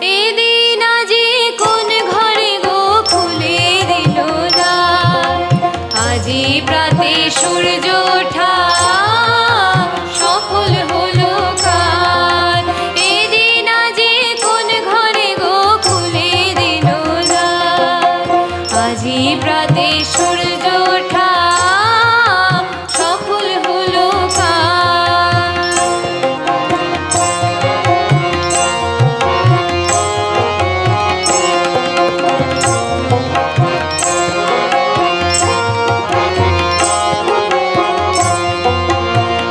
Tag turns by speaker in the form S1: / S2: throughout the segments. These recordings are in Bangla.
S1: এদিন আজি কোন ঘরে গো খুলে দিল দ্বার, আজি প্রাতে সূর্য ওঠা সফল হলো কার। এদিন আজি কোন ঘরে গো খুলে দিল দ্বার, আজি প্রাতে সূর্য ওঠা সফল হলো কার।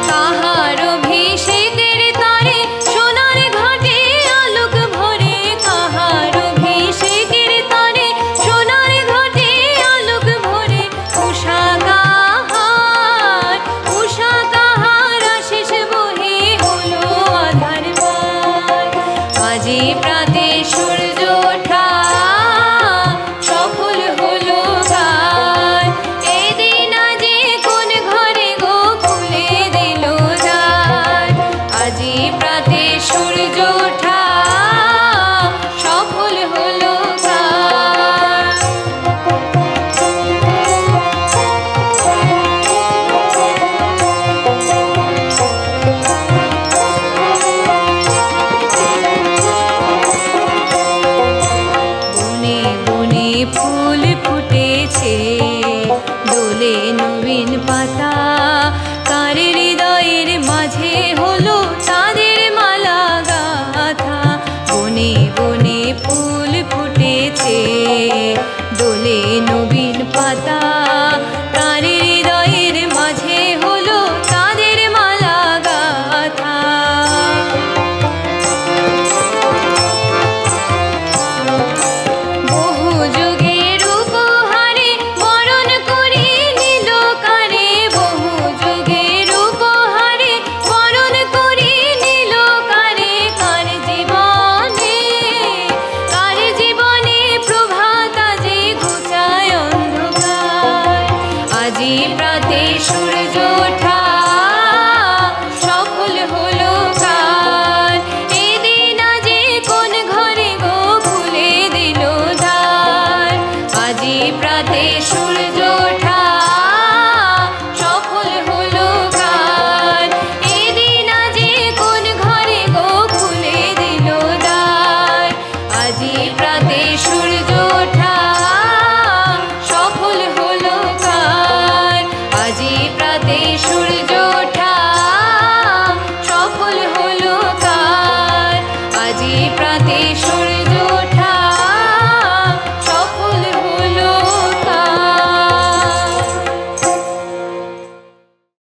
S1: কাহার অভিষেকের তারে সোনার ঘাটে আলোক ভরে, কাহার অভিষেকের তারে সোনার ঘাটে আলোক ভরে। উষা কাহার আশিস বহে হলো আধার পার, আজি প্রাতে সূর্য ওঠা সফল হলো কার। এদিন আজি কোন ঘরে গো খুলে দিল দ্বার, আজি প্রাতে সূর্য ওঠা সফল হলো কার। বনে বনে ফুল ফুটেছে, দোলে নবীন পাতা, কার হৃদয়ের মাঝে হলো তাদের মালা গাথা। বনে বনে ফুল ফুটেছে, দোলে নবীন পাতা, কার হৃদয়ের মাঝে হলো তাদের মালা গাথা। বহু যুগের উপহারে বরণ করে নিল কারে, বহু যুগের উপহারে বরণ করে নিল কারে। কার জীবনে প্রভাত আজি ঘুচায় অন্ধকার, আজি প্রাতে সূর্য ওঠা সফল হলো কার। এদিন আজি কোন ঘরে গো খুলে দিল দ্বার, আজি প্রাতে সূর্য ওঠা সফল হলো কার। এদিন আজি কোন ঘরে গো খুলে দিল দ্বার, আজি প্রাতে সূর্য ওঠা সফল হলো কার, আজি প্রাতে সূর্য ওঠা সফল হলো কার, আজি প্রাতে সূর্য ওঠা